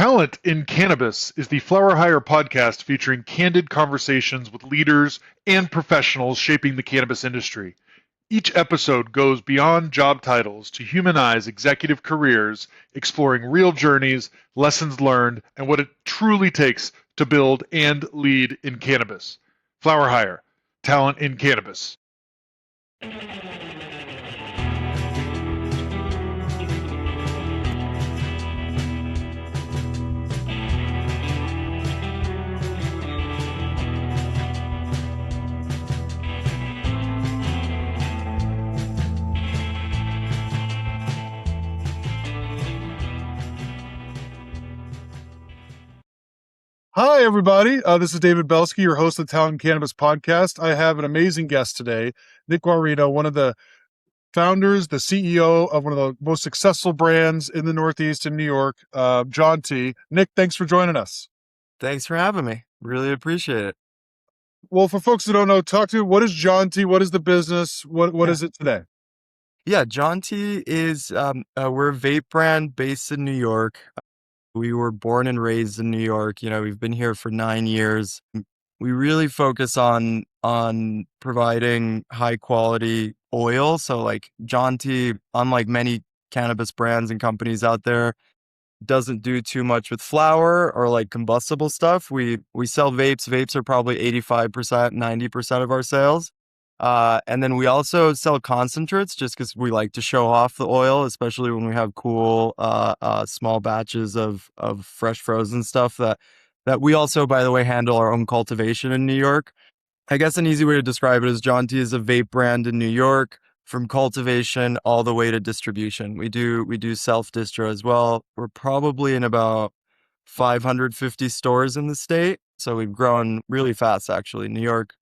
Talent in Cannabis is the Flower Hire podcast featuring candid conversations with leaders and professionals shaping the cannabis industry. Each episode goes beyond job titles to humanize executive careers, exploring real journeys, lessons learned, and what it truly takes to build and lead in cannabis. Flower Hire, Talent in Cannabis. Hi, everybody. This is David Belsky, your host of the Talent Cannabis Podcast. I have an amazing guest today, Nick Guarino, one of the founders, the CEO of one of the most successful brands in the Northeast in New York, Jaunty. Nick, thanks for joining us. Thanks for having me. Really appreciate it. Well, for folks who don't know, talk to what is Jaunty? What is the business? What is it today? Yeah, Jaunty is we're a vape brand based in New York. We were born and raised in New York. We've been here for 9 years. We really focus on providing high quality oil. So like Jaunty, unlike many cannabis brands and companies out there, doesn't do too much with flower or like combustible stuff. We sell vapes. Vapes are probably 85%, 90% of our sales. And then we also sell concentrates just because we like to show off the oil, especially when we have cool small batches of fresh frozen stuff that we also, by the way, handle our own cultivation in New York. I guess an easy way to describe it is Jaunty is a vape brand in New York, from cultivation all the way to distribution. We do self-distro as well. We're probably in about 550 stores in the state. So we've grown really fast, actually. New York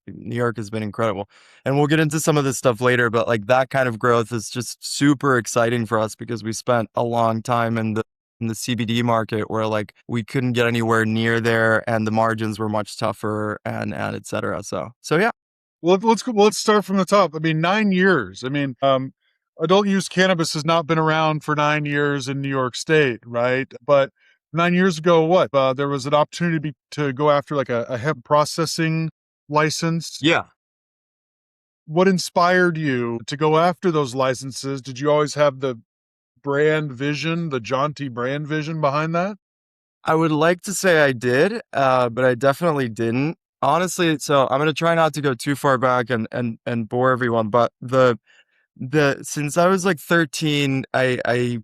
has been incredible. And we'll get into some of this stuff later, but like that kind of growth is just super exciting for us because we spent a long time in the CBD market where like we couldn't get anywhere near there and the margins were much tougher and et cetera. So yeah. Well, let's start from the top. 9 years. Adult use cannabis has not been around for 9 years in New York State, right? But 9 years ago, there was an opportunity to go after like a hemp processing license. Yeah. What inspired you to go after those licenses? Did you always have the brand vision, the Jaunty brand vision behind that? I would like to say I did, but I definitely didn't. Honestly, so I'm going to try not to go too far back and bore everyone, but since I was like 13, I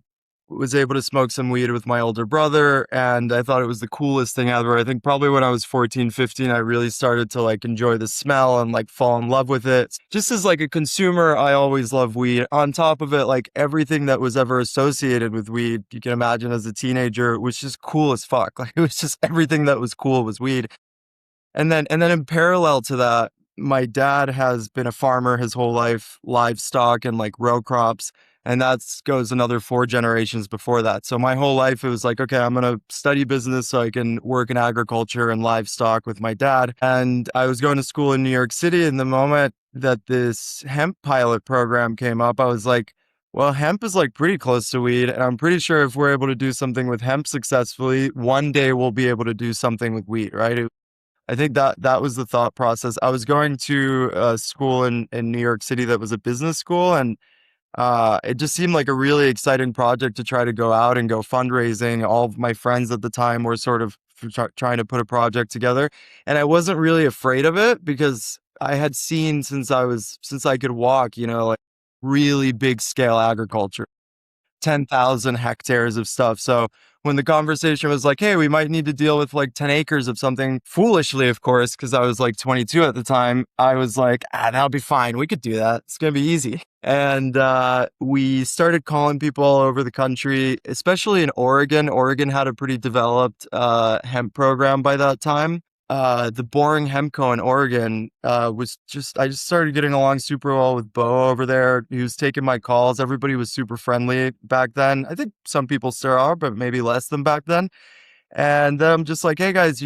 was able to smoke some weed with my older brother, and I thought it was the coolest thing ever. I think probably when I was 14, 15, I really started to like enjoy the smell and like fall in love with it. Just as like a consumer, I always loved weed. On top of it, like everything that was ever associated with weed, you can imagine as a teenager, was just cool as fuck. Like it was just everything that was cool was weed. And then in parallel to that, my dad has been a farmer his whole life, livestock and like row crops. And that goes another 4 generations before that. So my whole life, it was like, okay, I'm going to study business so I can work in agriculture and livestock with my dad. And I was going to school in New York City. And the moment that this hemp pilot program came up, I was like, well, hemp is like pretty close to weed. And I'm pretty sure if we're able to do something with hemp successfully, one day we'll be able to do something with weed, right? I think that was the thought process. I was going to a school in New York City that was a business school, and it just seemed like a really exciting project to try to go out and go fundraising. All of my friends at the time were sort of trying to put a project together, and I wasn't really afraid of it because I had seen since I could walk, like really big scale agriculture, 10,000 hectares of stuff. So when the conversation was like, hey, we might need to deal with like 10 acres of something, foolishly, of course, because I was like 22 at the time, I was like, that'll be fine. We could do that. It's going to be easy. And we started calling people all over the country, especially in Oregon. Oregon had a pretty developed hemp program by that time. The Boring Hempco in Oregon I just started getting along super well with Bo over there. He was taking my calls. Everybody was super friendly back then. I think some people still are, but maybe less than back then. And I'm just like, hey guys,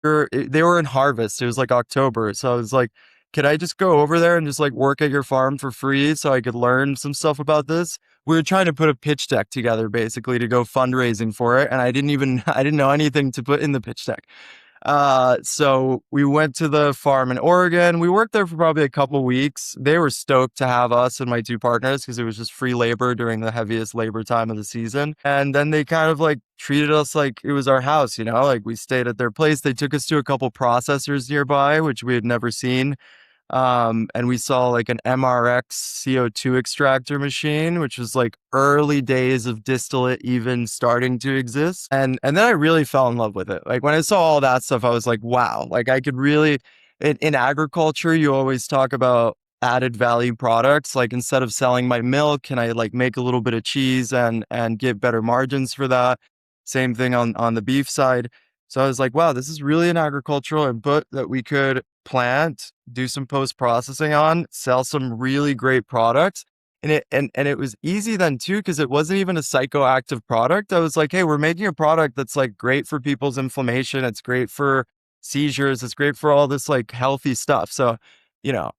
they were in harvest. It was like October. So I was like, could I just go over there and just like work at your farm for free so I could learn some stuff about this? we were trying to put a pitch deck together basically to go fundraising for it. And I didn't know anything to put in the pitch deck. So we went to the farm in Oregon. We worked there for probably a couple weeks. They were stoked to have us and my two partners because it was just free labor during the heaviest labor time of the season. And then they kind of like treated us like it was our house, like we stayed at their place. They took us to a couple processors nearby, which we had never seen. And we saw like an MRX CO2 extractor machine, which was like early days of distillate even starting to exist. And then I really fell in love with it. Like when I saw all that stuff, I was like, wow, like I could really, in agriculture, you always talk about added value products. Like instead of selling my milk, can I like make a little bit of cheese and get better margins for that? Same thing on the beef side. So I was like, wow, this is really an agricultural input that we could plant, do some post-processing on, sell some really great products. And it was easy then too, because it wasn't even a psychoactive product. I was like, hey, we're making a product that's like great for people's inflammation. It's great for seizures. It's great for all this like healthy stuff. So, you know,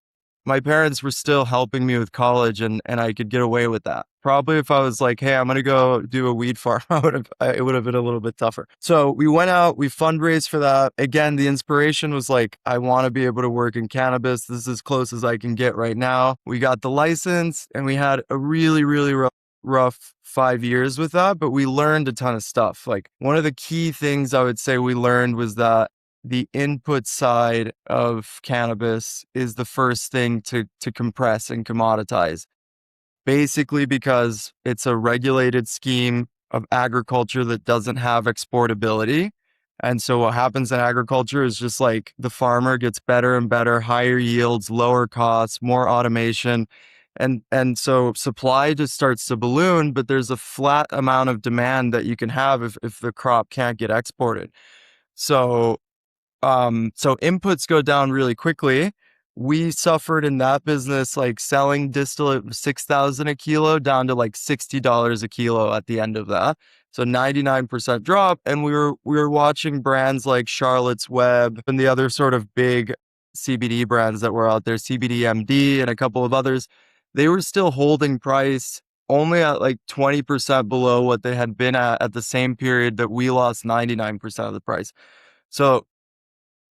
my parents were still helping me with college and I could get away with that. Probably if I was like, hey, I'm going to go do a weed farm, it would have been a little bit tougher. So we went out, we fundraised for that. Again, the inspiration was like, I want to be able to work in cannabis. This is as close as I can get right now. We got the license and we had a really, really rough 5 years with that, but we learned a ton of stuff. Like one of the key things I would say we learned was that the input side of cannabis is the first thing to compress and commoditize. Basically because it's a regulated scheme of agriculture that doesn't have exportability. And so what happens in agriculture is just like the farmer gets better and better, higher yields, lower costs, more automation. And so supply just starts to balloon, but there's a flat amount of demand that you can have if the crop can't get exported. So inputs go down really quickly. We suffered in that business, like selling distillate $6,000 a kilo down to like $60 a kilo at the end of that. So 99% drop. And we were watching brands like Charlotte's Web and the other sort of big CBD brands that were out there, CBD MD and a couple of others. They were still holding price only at like 20% below what they had been at the same period that we lost 99% of the price. So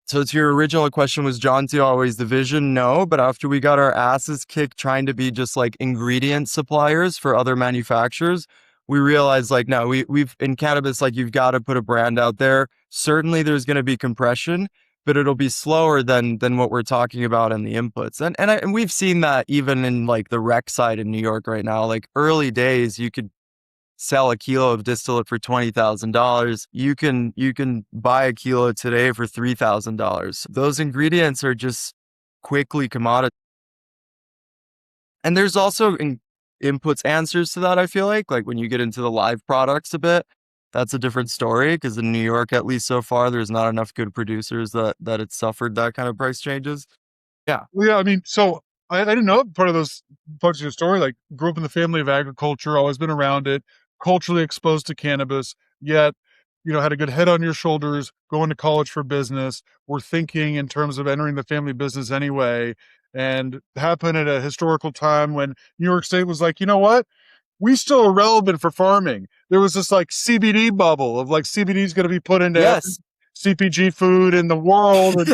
to your original question, was Jaunty always the vision? No, but after we got our asses kicked trying to be just like ingredient suppliers for other manufacturers, we realized like, no, we've in cannabis, like you've got to put a brand out there. Certainly there's going to be compression, but it'll be slower than what we're talking about in the inputs. And we've seen that even in like the rec side in New York right now, like early days, you could sell a kilo of distillate for $20,000. You can buy a kilo today for $3,000. Those ingredients are just quickly commoditized. And there's also inputs answers to that, I feel like when you get into the live products a bit, that's a different story because in New York, at least so far, there's not enough good producers that it's suffered that kind of price changes. Yeah. Well, yeah, I mean, so I didn't know part of those parts of your story. Like, grew up in the family of agriculture, always been around it, culturally exposed to cannabis, yet, had a good head on your shoulders, going to college for business, were thinking in terms of entering the family business anyway, and happened at a historical time when New York State was like, you know what? We still are relevant for farming. There was this like CBD bubble of like CBD is going to be put into Yes. CPG food in the world and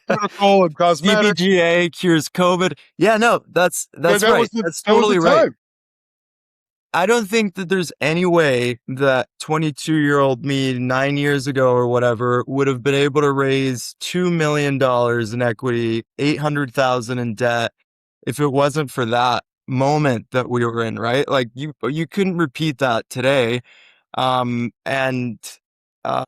medical and cosmetics. CBGA cures COVID. Yeah, no, that's right. That's totally right. I don't think that there's any way that 22-year-old me 9 years ago or whatever would have been able to raise $2 million in equity, 800,000 in debt if it wasn't for that moment that we were in, right? Like you couldn't repeat that today. And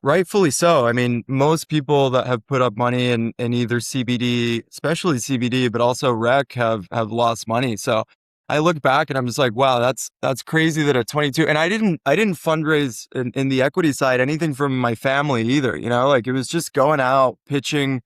rightfully so. I mean, most people that have put up money in either CBD, especially CBD, but also rec have lost money. So I look back and I'm just like, wow, that's crazy that at 22, and I didn't fundraise in the equity side anything from my family either. Like it was just going out pitching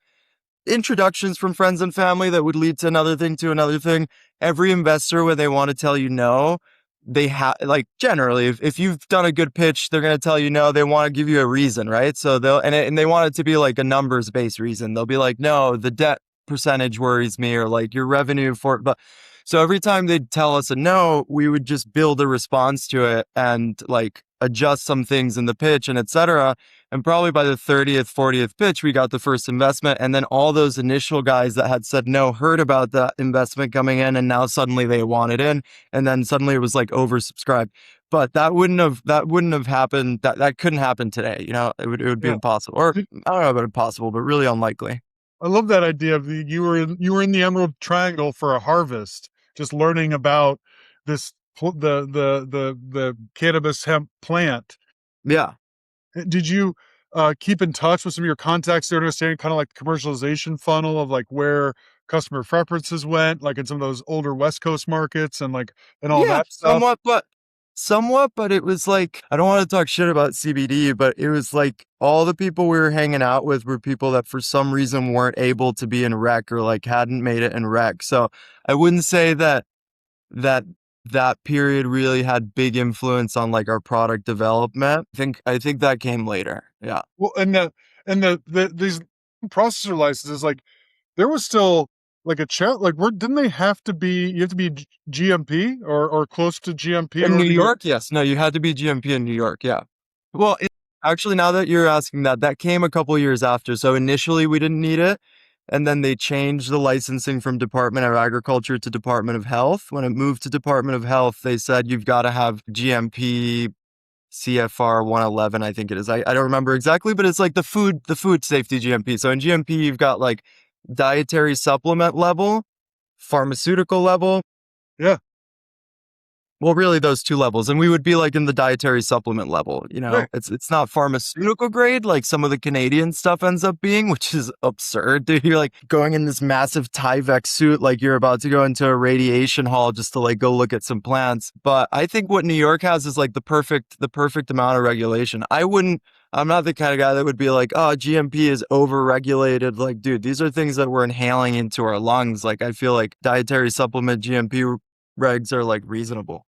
introductions from friends and family that would lead to another thing. Every investor, when they want to tell you no, they have like generally if you've done a good pitch, they're going to tell you no. They want to give you a reason, right? So and they want it to be like a numbers based reason. They'll be like, no, the debt percentage worries me, or like your revenue but So every time they'd tell us a no, we would just build a response to it and like adjust some things in the pitch and etc. And probably by the 30th, 40th pitch, we got the first investment. And then all those initial guys that had said no heard about that investment coming in, and now suddenly they want it in. And then suddenly it was like oversubscribed. But that wouldn't have happened. That couldn't happen today. It would be Yeah. impossible. Or I don't know about impossible, but really unlikely. I love that idea of you were in the Emerald Triangle for a harvest, just learning about this the cannabis hemp plant. Yeah. Did you keep in touch with some of your contacts there to understand kind of like the commercialization funnel of like where customer preferences went, like in some of those older West Coast markets and all Yeah, that stuff? somewhat, but it was like, I don't want to talk shit about CBD, but it was like all the people we were hanging out with were people that for some reason weren't able to be in rec or like hadn't made it in rec. So I wouldn't say that that period really had big influence on like our product development. I think that came later. Yeah. Well, and these processor licenses, like there was still like a chat, like where didn't they have to be? You have to be GMP or close to GMP in In New order to get. York, yes. No, you had to be GMP in New York. Yeah. Well, actually, now that you're asking that, that came a couple years after. So initially we didn't need it. And then they changed the licensing from Department of Agriculture to Department of Health. When it moved to Department of Health, they said you've got to have GMP CFR 111, I think it is. I don't remember exactly, but it's like the food safety GMP. So in GMP, you've got like dietary supplement level, pharmaceutical level. Yeah, Well, really those two levels. And we would be like in the dietary supplement level, right. It's not pharmaceutical grade like some of the Canadian stuff ends up being, which is absurd, dude. You're like going in this massive Tyvek suit, like you're about to go into a radiation hall just to like go look at some plants. But I think what New York has is like the perfect amount of regulation. I'm not the kind of guy that would be like, oh, GMP is overregulated. Like, dude, these are things that we're inhaling into our lungs. Like, I feel like dietary supplement GMP regs are like reasonable.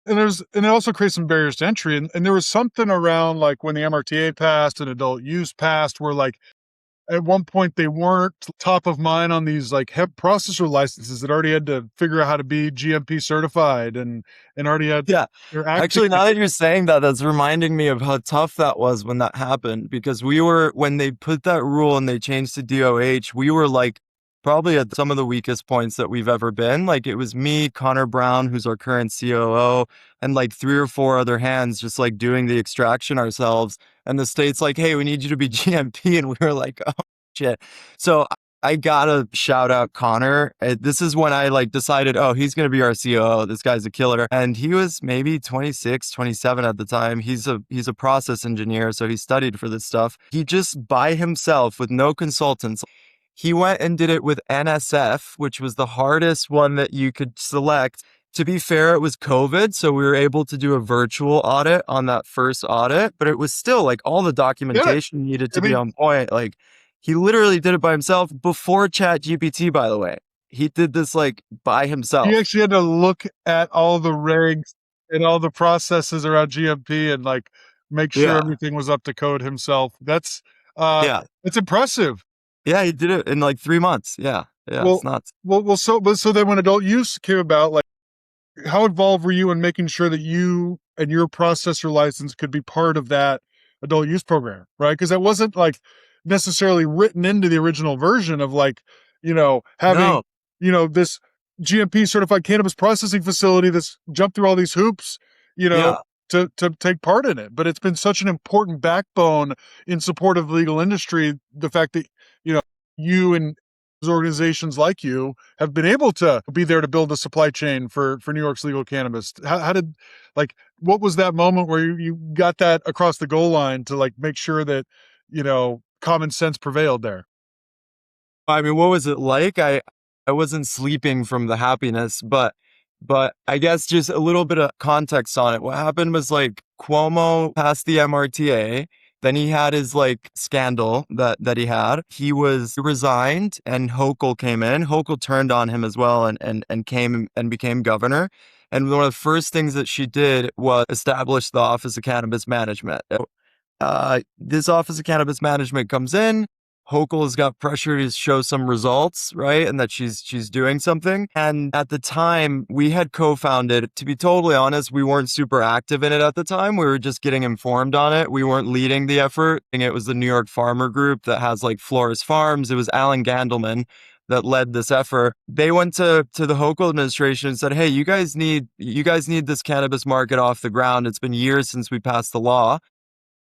And it also creates some barriers to entry. And there was something around like when the MRTA passed and adult use passed, where like at one point they weren't top of mind on these like hemp processor licenses that already had to figure out how to be GMP certified and already had Yeah. their acting. Actually, now that you're saying that, that's reminding me of how tough that was when that happened. Because when they put that rule and they changed to DOH, we were like probably at some of the weakest points that we've ever been. Like it was me, Connor Brown, who's our current COO, and like 3 or 4 other hands just like doing the extraction ourselves. And the state's like, hey, we need you to be GMP. And we were like, oh, shit. So I gotta shout out Connor. This is when I like decided, oh, he's gonna be our COO. This guy's a killer. And he was maybe 26, 27 at the time. He's a process engineer, so he studied for this stuff. He just by himself with no consultants. He went and did it with NSF, which was the hardest one that you could select. To be fair, it was COVID, so we were able to do a virtual audit on that first audit, but it was still like all the documentation needed to be on point. Like he literally did it by himself before ChatGPT, by the way. He did this like by himself. He actually had to look at all the regs and all the processes around GMP and like make sure everything was up to code himself. That's it's impressive. Yeah, he did it in like 3 months. Yeah. Well, It's nuts. so then when adult use came about, like how involved were you in making sure that you and your processor license could be part of that adult use program, right? Because that wasn't like necessarily written into the original version of like, having, No. This GMP certified cannabis processing facility that's jumped through all these hoops, Yeah. to take part in it. But it's been such an important backbone in support of the legal industry. The fact that, you and organizations like you have been able to be there to build a supply chain for New York's legal cannabis. How did, like, what was that moment where you got that across the goal line to like make sure that, common sense prevailed there? I mean, what was it like? I wasn't sleeping from the happiness, but I guess just a little bit of context on it. What happened was like Cuomo passed the MRTA. Then he had his like scandal that he had. He resigned and Hochul came in. Hochul turned on him as well and came and became governor. And one of the first things that she did was establish the Office of Cannabis Management. This Office of Cannabis Management comes in. Hochul's got pressure to show some results, right? And that she's doing something. And at the time we had co-founded, to be totally honest, we weren't super active in it at the time. We were just getting informed on it. We weren't leading the effort. And it was the New York Farmer Group that has like Flores Farms. It was Alan Gandelman that led this effort. They went to the Hochul administration and said, "Hey, you guys need this cannabis market off the ground. It's been years since we passed the law.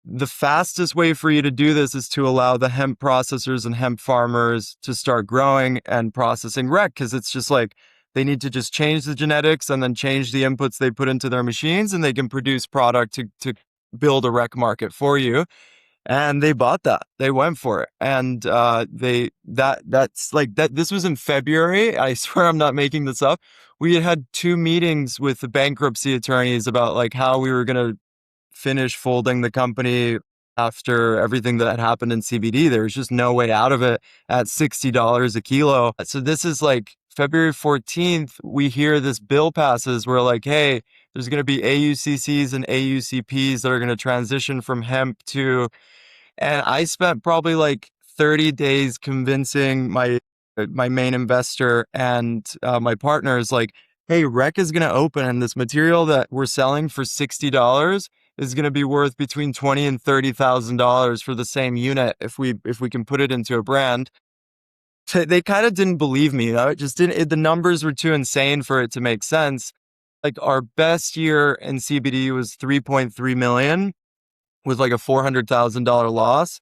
The fastest way for you to do this is to allow the hemp processors and hemp farmers to start growing and processing rec, because it's just like they need to just change the genetics and then change the inputs they put into their machines, and they can produce product to build a rec market for you." And they bought that. They went for it. And that's like that. This was in February. I swear I'm not making this up. We had 2 meetings with the bankruptcy attorneys about like how we were going to finish folding the company after everything that had happened in CBD. There was just no way out of it at $60 a kilo. So this is like February 14th. We hear this bill passes. We're like, hey, there's going to be AUCCs and AUCPs that are going to transition from hemp to, and I spent probably like 30 days convincing my main investor and my partners like, hey, rec is going to open, and this material that we're selling for $60 is going to be worth between $20,000 and $30,000 for the same unit if we can put it into a brand. They kind of didn't believe me. It just didn't. The numbers were too insane for it to make sense. Like our best year in CBD was 3.3 million with like a $400,000 loss.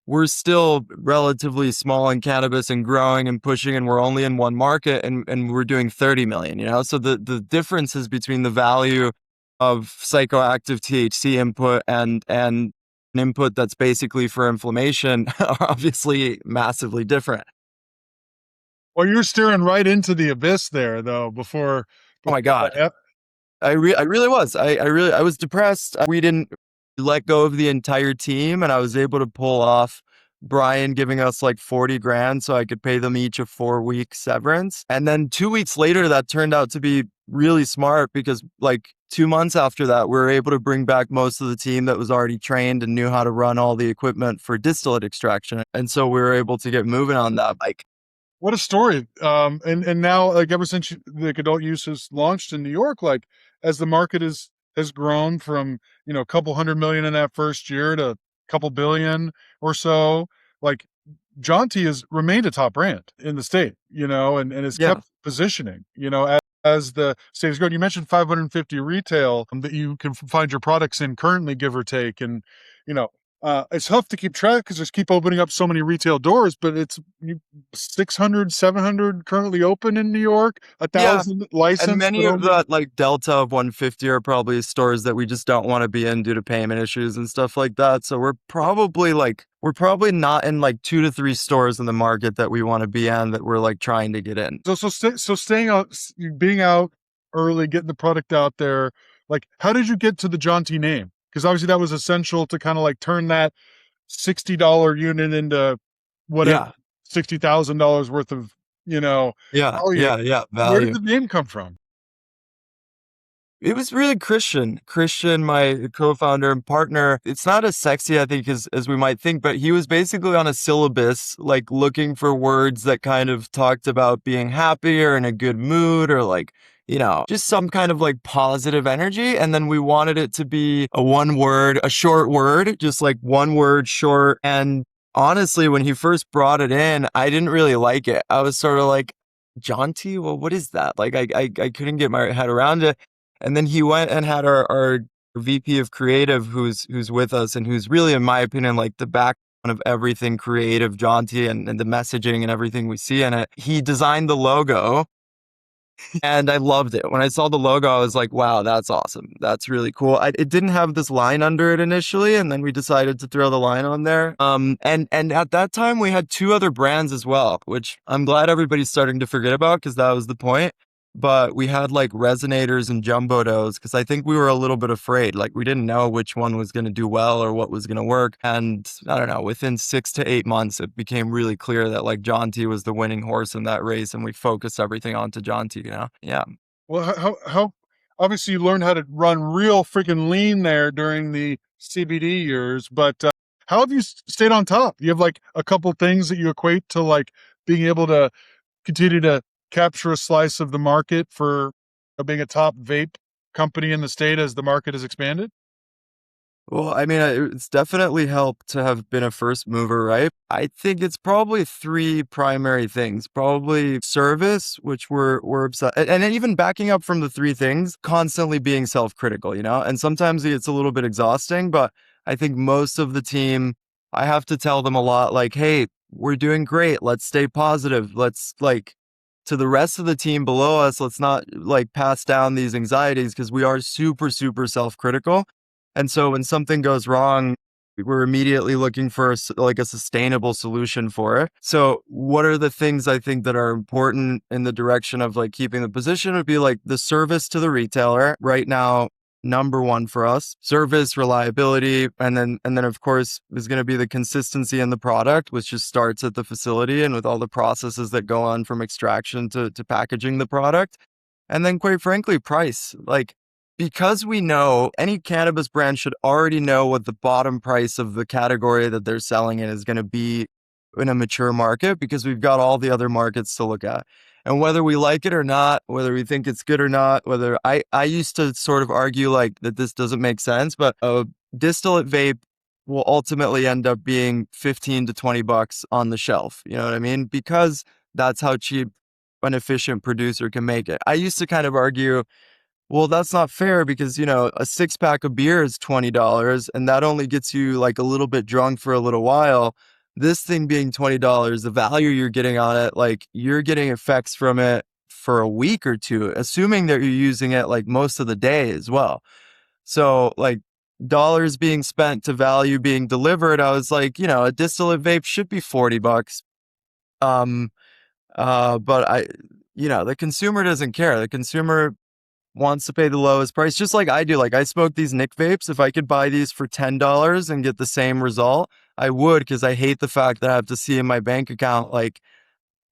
We're still relatively small in cannabis and growing and pushing, and we're only in one market, and we're doing 30 million, you know? So the differences between the value of psychoactive THC input and an input that's basically for inflammation are obviously massively different. Well, you're staring right into the abyss there, though. Before Oh my God. that, I really was. I was depressed. We didn't let go of the entire team, and I was able to pull off Brian giving us like 40 grand so I could pay them each a 4-week severance. And then 2 weeks later, that turned out to be really smart, because like 2 months after that, we were able to bring back most of the team that was already trained and knew how to run all the equipment for distillate extraction. And so we were able to get moving on that. Like, what a story. And now, like, ever since like adult use has launched in New York, like as the market has grown from, a couple hundred million in that first year to a couple billion or so, like Jaunty has remained a top brand in the state, and has yeah, kept positioning, as the state is growing. You mentioned 550 retail that you can find your products in currently, give or take. And, it's tough to keep track because just keep opening up so many retail doors, but it's 600, 700 currently open in New York, yeah. 1,000 And licensed. many of that like delta of 150 are probably stores that we just don't want to be in due to payment issues and stuff like that. So we're probably not in like 2 to 3 stores in the market that we want to be in, that we're like trying to get in. So staying out, being out early, getting the product out there. Like, how did you get to the Jaunty name? Because obviously that was essential to kind of like turn that $60 unit into whatever, Yeah. $60,000 worth of, Yeah. value. Yeah. Yeah. Where did Value. the name come from? It was really Christian. Christian, my co-founder and partner. It's not as sexy, I think, as we might think, but he was basically on a syllabus, like looking for words that kind of talked about being happy or in a good mood, or like, just some kind of like positive energy. And then we wanted it to be a short word, just like one word short. And honestly, when he first brought it in, I didn't really like it. I was sort of like, Jaunty? Well, what is that? Like, I couldn't get my head around it. And then he went and had our VP of creative, who's with us, and who's really, in my opinion, like the backbone of everything creative Jaunty, and the messaging and everything we see in it. He designed the logo, and I loved it. When I saw the logo, I was like, wow, that's awesome. That's really cool. It didn't have this line under it initially, and then we decided to throw the line on there. And at that time, we had 2 other brands as well, which I'm glad everybody's starting to forget about, because that was the point. But we had like resonators and jumbo doughs, because I think we were a little bit afraid. Like, we didn't know which one was going to do well or what was going to work. And I don't know, within 6 to 8 months, it became really clear that like Jaunty was the winning horse in that race, and we focused everything onto Jaunty, Yeah. Well, how obviously you learned how to run real freaking lean there during the CBD years, but how have you stayed on top? You have like a couple things that you equate to like being able to continue to capture a slice of the market for being a top vape company in the state as the market has expanded? Well, I mean, it's definitely helped to have been a first mover, right? I think it's probably three primary things. Probably service, which we're obsessed, and then even backing up from the three things, constantly being self-critical, you know? And sometimes it's a little bit exhausting, but I think most of the team, I have to tell them a lot like, "Hey, we're doing great. Let's stay positive. Let's like to the rest of the team below us, let's not like pass down these anxieties because we are super, super self-critical. And so when something goes wrong, we're immediately looking for like a sustainable solution for it. So what are the things I think that are important in the direction of like keeping the position would be like the service to the retailer right now. Number one for us, service, reliability, and then of course is going to be the consistency in the product, which just starts at the facility and with all the processes that go on from extraction to packaging the product. And then quite frankly, price. Like because we know any cannabis brand should already know what the bottom price of the category that they're selling in is going to be in a mature market because we've got all the other markets to look at. And whether we like it or not, whether we think it's good or not, whether I used to sort of argue like that this doesn't make sense, but a distillate vape will ultimately end up being 15 to 20 bucks on the shelf. You know what I mean? Because that's how cheap an efficient producer can make it. I used to kind of argue, well, that's not fair because, you know, a six pack of beer is $20 and that only gets you like a little bit drunk for a little while. This thing being $20, the value you're getting on it, like you're getting effects from it for a week or two, assuming that you're using it like most of the day as well. So, like, dollars being spent to value being delivered, I was like, you know, a distillate vape should be 40 bucks. Um, but you know, the consumer doesn't care. The consumer wants to pay the lowest price, just like I do. Like I smoke these Nick vapes. If I could buy these for $10 and get the same result, I would, because I hate the fact that I have to see in my bank account, like,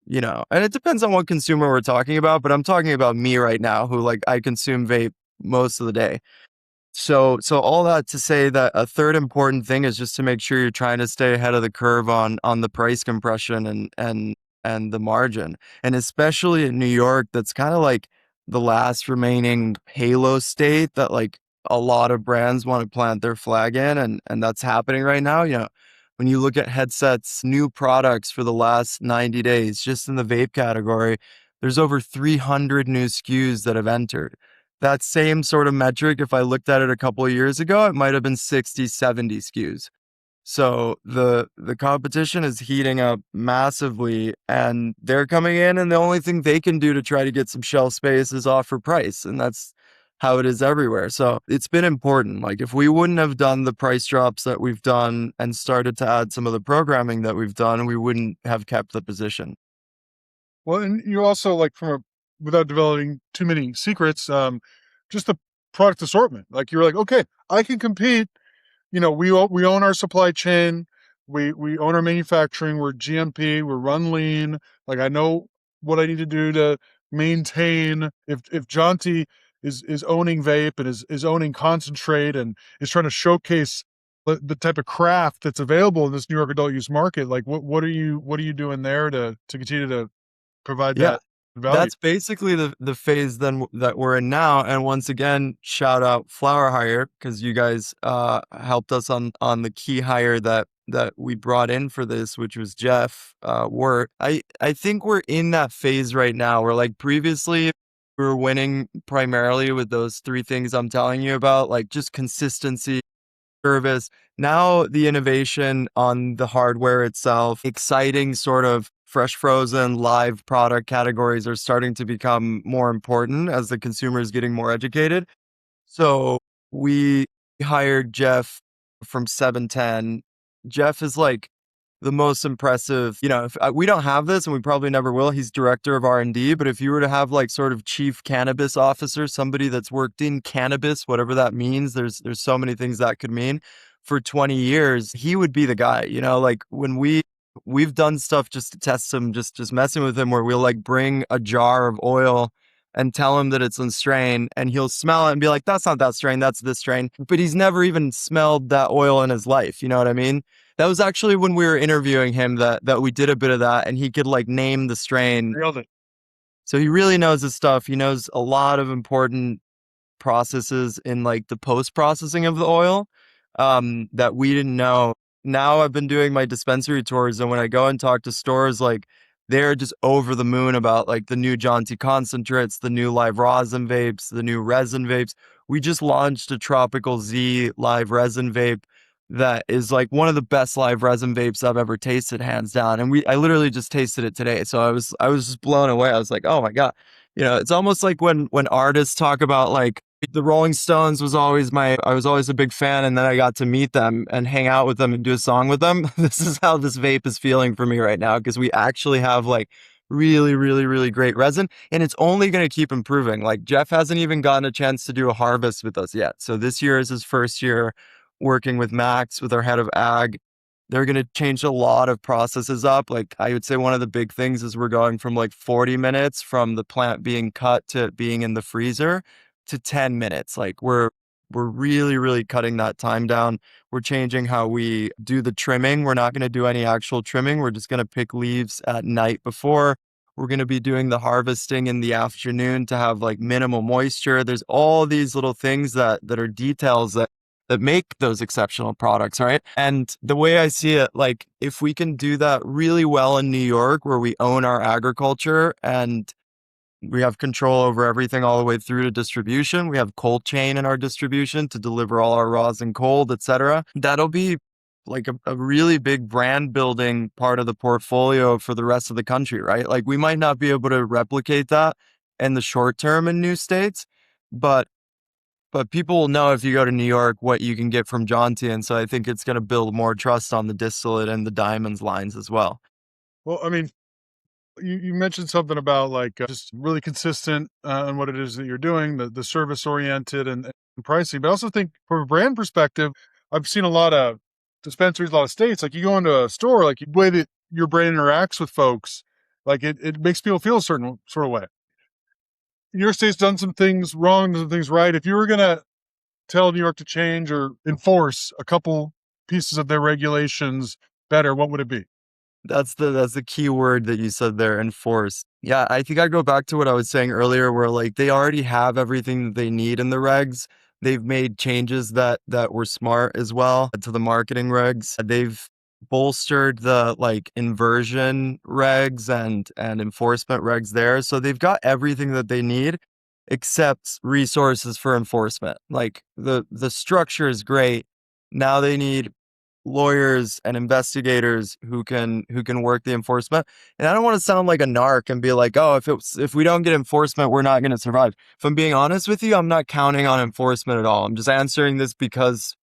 you know, and it depends on what consumer we're talking about, but I'm talking about me right now, who like I consume vape most of the day. So all that to say that a third important thing is just to make sure you're trying to stay ahead of the curve on the price compression and the margin. And especially in New York, that's kind of like the last remaining halo state that like a lot of brands want to plant their flag in, and that's happening right now. You know, when you look at headsets, new products for the last 90 days, just in the vape category, there's over 300 new SKUs that have entered. That same sort of metric, if I looked at it a couple of years ago, it might have been 60, 70 SKUs. So the competition is heating up massively and they're coming in and the only thing they can do to try to get some shelf space is offer price. And that's how it is everywhere. So it's been important. Like if we wouldn't have done the price drops that we've done and started to add some of the programming that we've done, we wouldn't have kept the position. Well, and you also like without developing too many secrets, just the product assortment. Like you're like, okay, I can compete. You know, we own our supply chain. We own our manufacturing. We're GMP. We're run lean. Like I know what I need to do to maintain. If Jaunty is owning vape and is owning concentrate and is trying to showcase the type of craft that's available in this New York adult use market, like what are you doing there to continue to provide Yeah. that value? That's basically the phase then that we're in now. And once again, shout out Flower Hire because you guys helped us on the key hire that we brought in for this, which was Jeff Wirt. I think we're in that phase right now where like previously we were winning primarily with those three things I'm telling you about, like just consistency, service. Now the innovation on the hardware itself, exciting sort of fresh frozen live product categories are starting to become more important as the consumer is getting more educated. So we hired Jeff from 710. Jeff is like the most impressive, you know, if we don't have this and we probably never will. He's director of R&D, but if you were to have like sort of chief cannabis officer, somebody that's worked in cannabis, whatever that means, there's so many things that could mean, for 20 years, he would be the guy. You know, like when we've done stuff just to test him, just messing with him, where we'll like bring a jar of oil and tell him that it's on strain and he'll smell it and be like, that's not that strain, that's this strain. But he's never even smelled that oil in his life. You know what I mean? That was actually when we were interviewing him that we did a bit of that, and he could like name the strain. Nailed it. So he really knows his stuff. He knows a lot of important processes in like the post processing of the oil that we didn't know. Now I've been doing my dispensary tours, and when I go and talk to stores, like they're just over the moon about like the new Jaunty concentrates, the new live rosin vapes, the new resin vapes. We just launched a Tropical Z live resin vape that is like one of the best live resin vapes I've ever tasted, hands down. And I literally just tasted it today. So I was just blown away. I was like, oh my God. It's almost like when artists talk about like the Rolling Stones I was always a big fan, and then I got to meet them and hang out with them and do a song with them. This is how this vape is feeling for me right now, because we actually have like really, really, really great resin, and it's only going to keep improving. Like Jeff hasn't even gotten a chance to do a harvest with us yet. So this year is his first year working with Max, with our head of ag. They're going to change a lot of processes up. Like I would say one of the big things is we're going from like 40 minutes from the plant being cut to being in the freezer to 10 minutes. Like we're really, really cutting that time down. We're changing how we do the trimming. We're not going to do any actual trimming. We're just going to pick leaves at night before. We're going to be doing the harvesting in the afternoon to have like minimal moisture. There's all these little things that are details that make those exceptional products, right? And the way I see it, like if we can do that really well in New York, where we own our agriculture and we have control over everything all the way through to distribution. We have cold chain in our distribution to deliver all our rosin cold, etc. That'll be like a really big brand building part of the portfolio for the rest of the country, right? Like we might not be able to replicate that in the short term in new states, but people will know if you go to New York what you can get from Jaunty. And so I think it's going to build more trust on the distillate and the diamonds lines as well. Well, I mean, you mentioned something about like just really consistent on what it is that you're doing, the service oriented and pricing. But I also think from a brand perspective, I've seen a lot of dispensaries, a lot of states. Like you go into a store, like the way that your brand interacts with folks, like it makes people feel a certain sort of way. Your state's done some things wrong, done some things right. If you were gonna tell New York to change or enforce a couple pieces of their regulations better, what would it be? That's the key word that you said there, enforce. Yeah, I think I go back to what I was saying earlier, where like they already have everything that they need in the regs. They've made changes that were smart as well to the marketing regs. They've bolstered the like inversion regs and enforcement regs there. So they've got everything that they need except resources for enforcement. Like the structure is great. Now they need lawyers and investigators who can work the enforcement. And I don't want to sound like a narc and be like, oh, if we don't get enforcement, we're not going to survive. If I'm being honest with you, I'm not counting on enforcement at all. I'm just answering this because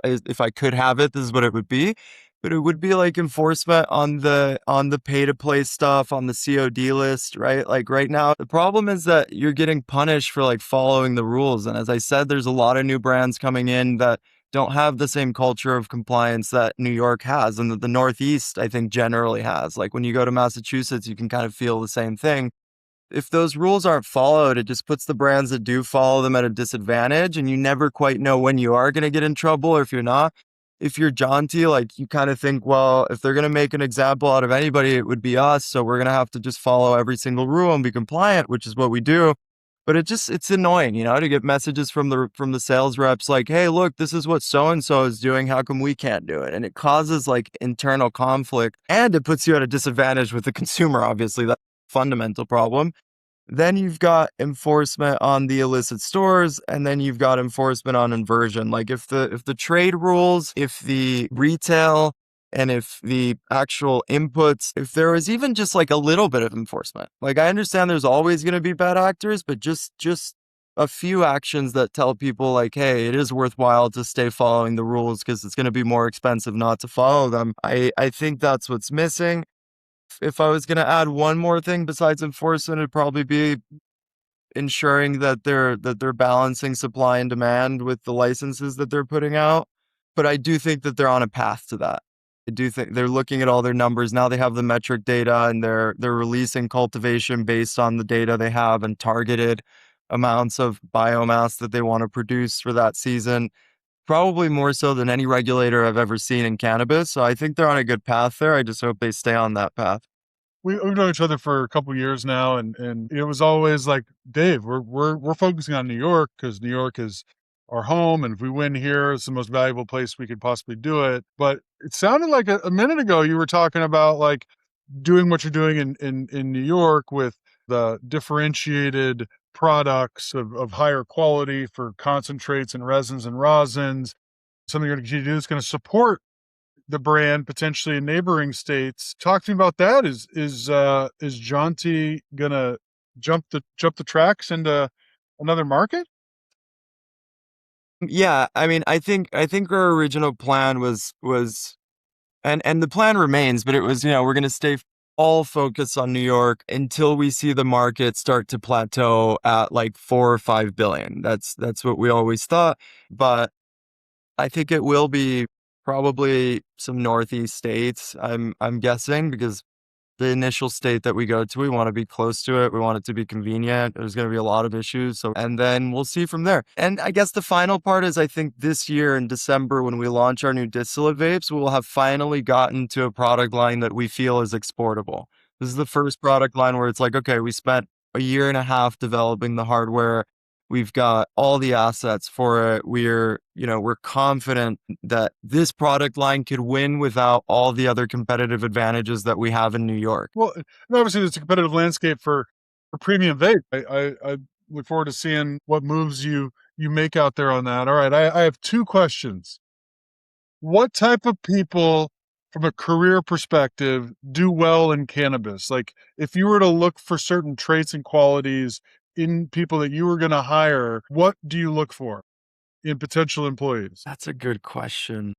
if I could have it, this is what it would be. But it would be like enforcement on the pay to play stuff, on the COD list, right? Like right now, the problem is that you're getting punished for like following the rules. And as I said, there's a lot of new brands coming in that don't have the same culture of compliance that New York has and that the Northeast, I think, generally has. Like when you go to Massachusetts, you can kind of feel the same thing. If those rules aren't followed, it just puts the brands that do follow them at a disadvantage, and you never quite know when you are going to get in trouble or if you're not. If you're Jaunty, like you kind of think, well, if they're going to make an example out of anybody, it would be us. So we're going to have to just follow every single rule and be compliant, which is what we do. But it's annoying, to get messages from the sales reps like, hey, look, this is what so-and-so is doing. How come we can't do it? And it causes like internal conflict, and it puts you at a disadvantage with the consumer. Obviously, that's a fundamental problem. Then you've got enforcement on the illicit stores, and then you've got enforcement on inversion. Like if the trade rules, if the retail, and if the actual inputs, if there was even just like a little bit of enforcement. Like I understand there's always going to be bad actors, but just a few actions that tell people like, hey, it is worthwhile to stay following the rules because it's going to be more expensive not to follow them. I think that's what's missing. If I was going to add one more thing besides enforcement, it'd probably be ensuring that they're balancing supply and demand with the licenses that they're putting out. But I do think that they're on a path to that. I do think they're looking at all their numbers. Now they have the metric data, and they're releasing cultivation based on the data they have and targeted amounts of biomass that they want to produce for that season. probably more so than any regulator I've ever seen in cannabis. So I think they're on a good path there. I just hope they stay on that path. We've known each other for a couple of years now, and it was always like, Dave, we're focusing on New York because New York is our home, and if we win here, it's the most valuable place we could possibly do it. But it sounded like a minute ago you were talking about like doing what you're doing in New York with the differentiated products of higher quality for concentrates and resins and rosins. Something you're going to continue to do is going to support the brand potentially in neighboring states. Talk to me about that. Is Jaunty gonna jump the tracks into another market? Yeah, I mean, I think our original plan and the plan remains, but it was, we're going to stay all focused on New York until we see the market start to plateau at like 4 or 5 billion. That's what we always thought, but I think it will be probably some Northeast states. I'm guessing because the initial state that we go to, we want to be close to it. We want it to be convenient. There's going to be a lot of issues. So, and then we'll see from there. And I guess the final part is I think this year in December, when we launch our new distillate vapes, we will have finally gotten to a product line that we feel is exportable. This is the first product line where it's like, okay, we spent a year and a half developing the hardware. We've got all the assets for it. We're confident that this product line could win without all the other competitive advantages that we have in New York. Well, and obviously there's a competitive landscape for premium vape. I look forward to seeing what moves you make out there on that. All right, I have two questions. What type of people from a career perspective do well in cannabis? Like if you were to look for certain traits and qualities in people that you were going to hire, what do you look for in potential employees? That's a good question.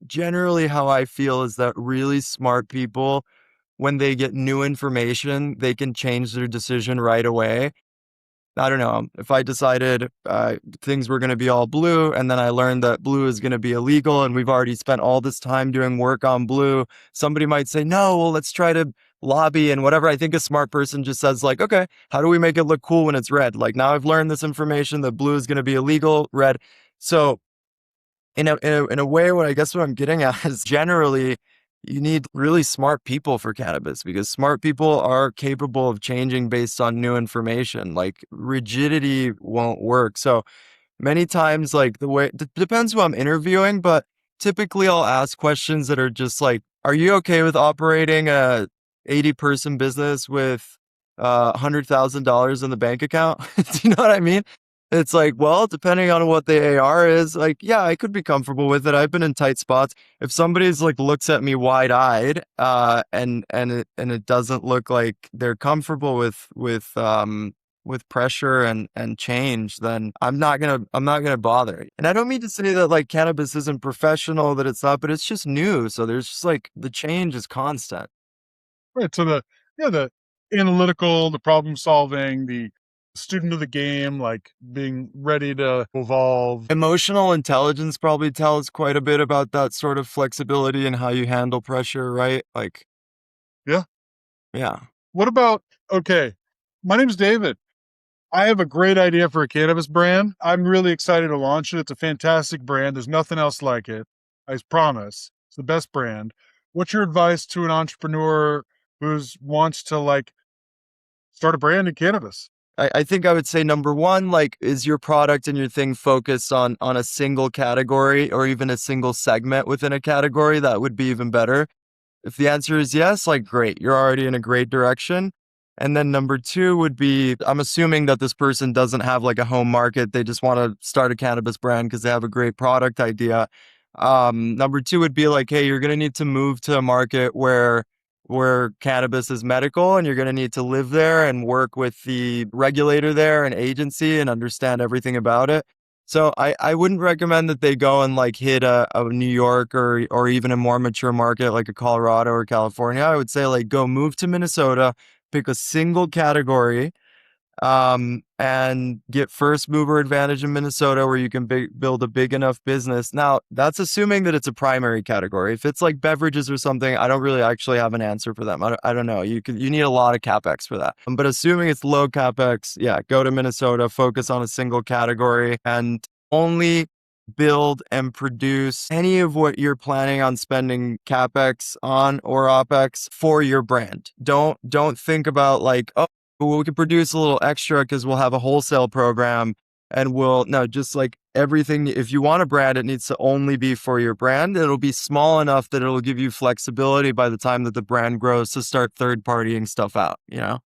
Generally, how I feel is that really smart people, when they get new information, they can change their decision right away. I don't know. If I decided things were going to be all blue and then I learned that blue is going to be illegal and we've already spent all this time doing work on blue, somebody might say, no, well, let's try to lobby and whatever. I think a smart person just says like, okay, how do we make it look cool when it's red? Like now I've learned this information that blue is going to be illegal, red. So in a way, what I'm getting at is generally you need really smart people for cannabis because smart people are capable of changing based on new information. Like rigidity won't work. So many times, like the way depends who I'm interviewing, but typically I'll ask questions that are just like, are you okay with operating a 80-person business with $100,000 in the bank account? Do you know what I mean? It's like, well, depending on what the AR is, like, yeah, I could be comfortable with it. I've been in tight spots. If somebody's like looks at me wide-eyed, and it doesn't look like they're comfortable with pressure and change, then I'm not gonna bother. And I don't mean to say that like cannabis isn't professional, that it's not, but it's just new. So there's just like the change is constant. Right. So the analytical, the problem solving, the student of the game, like being ready to evolve. Emotional intelligence probably tells quite a bit about that sort of flexibility and how you handle pressure, right? Like, Yeah. yeah. What about, okay, my name's David. I have a great idea for a cannabis brand. I'm really excited to launch it. It's a fantastic brand. There's nothing else like it. I promise. It's the best brand. What's your advice to an entrepreneur who wants to like start a brand in cannabis? I think I would say number one, like, is your product and your thing focused on a single category or even a single segment within a category? That would be even better. If the answer is yes, like, great, you're already in a great direction. And then number two would be, I'm assuming that this person doesn't have like a home market. They just want to start a cannabis brand because they have a great product idea. Number two would be like, hey, you're going to need to move to a market where cannabis is medical, and you're going to need to live there and work with the regulator there and agency and understand everything about it. So I wouldn't recommend that they go and like hit a New York or even a more mature market like a Colorado or California. I would say like go move to Minnesota, pick a single category, and get first mover advantage in Minnesota where you can build a big enough business. Now, that's assuming that it's a primary category. If it's like beverages or something, I don't really actually have an answer for them. I don't know. You need a lot of capex for that. But assuming it's low capex, yeah, go to Minnesota, focus on a single category, and only build and produce any of what you're planning on spending capex on or opex for your brand. Don't think about like, oh, well, we can produce a little extra because we'll have a wholesale program and no, just like everything. If you want a brand, it needs to only be for your brand. It'll be small enough that it'll give you flexibility by the time that the brand grows to start third partying stuff out, you know?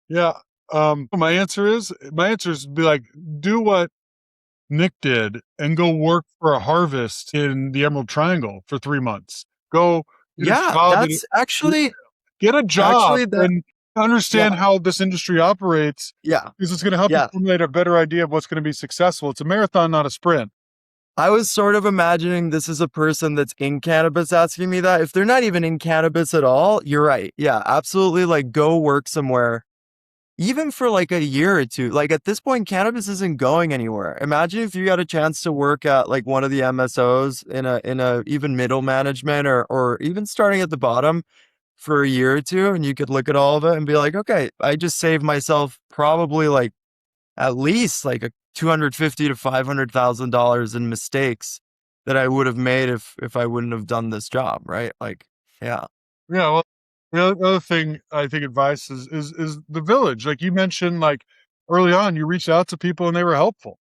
Yeah. My answer is be like, do what Nick did and go work for a harvest in the Emerald Triangle for 3 months. Go get a Yeah, job that's actually get a job that, and understand yeah, how this industry operates, yeah, because it's going to help you yeah. formulate a better idea of what's going to be successful. It's a marathon, not a sprint. I was sort of imagining this is a person that's in cannabis asking me that. If they're not even in cannabis at all, you're right. Yeah, absolutely. Like go work somewhere, even for like a year or two. Like at this point, cannabis isn't going anywhere. Imagine if you got a chance to work at like one of the MSOs in a even middle management or even starting at the bottom for a year or two, and you could look at all of it and be like, okay, I just saved myself probably like at least like a 250 to $500,000 in mistakes that I would have made if I wouldn't have done this job, right? Like, yeah. Yeah. Well, the other thing I think advice is the village. Like you mentioned, like early on, you reached out to people and they were helpful.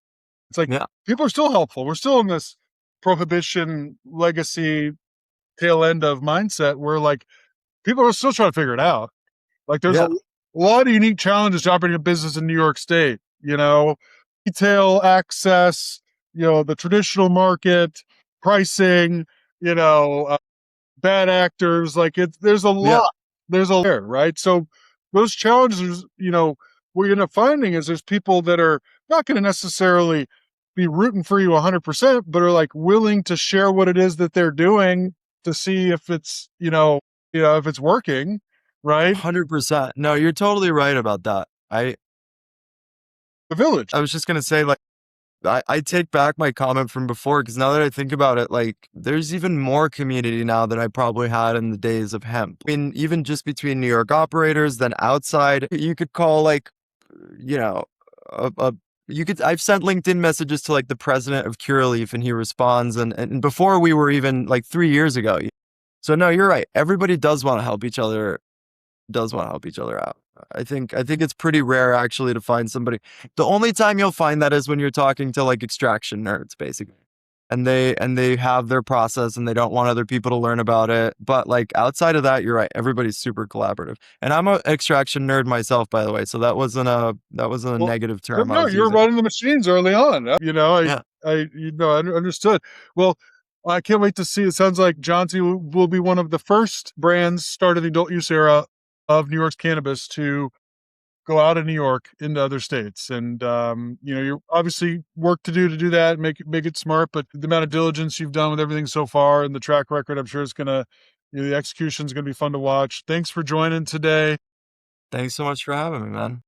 It's like Yeah. people are still helpful. We're still in this prohibition legacy tail end of mindset where like people are still trying to figure it out. Like there's a Yeah. lot of unique challenges to operating a business in New York State, retail access, the traditional market, pricing, you know, uh, bad actors. Like there's a Yeah. lot, there, right? So those challenges, what you're not finding is there's people that are not going to necessarily be rooting for you 100%, but are like willing to share what it is that they're doing to see if it's, if it's working, right? 100%. No, you're totally right about that. The village. I was just gonna say, like, I take back my comment from before because now that I think about it, like, there's even more community now than I probably had in the days of hemp. Even just between New York operators, then outside, you could call like, you know, a I've sent LinkedIn messages to like the president of Curaleaf and he responds, and before we were even like 3 years ago. So no, you're right. Everybody does want to help each other out. I think it's pretty rare actually to find somebody. The only time you'll find that is when you're talking to like extraction nerds, basically. And they have their process and they don't want other people to learn about it. But like outside of that, you're right. Everybody's super collaborative. And I'm an extraction nerd myself, by the way. So that wasn't a Well, negative term I no, was you're using. running the machines early on. Yeah. I understood. Well, I can't wait to see. It sounds like Jaunty will be one of the first brands started in the adult use era of New York's cannabis to go out of New York into other states. And, you're obviously work to do that, make it smart, but the amount of diligence you've done with everything so far and the track record, I'm sure it's going to, the execution is going to be fun to watch. Thanks for joining today. Thanks so much for having me, man.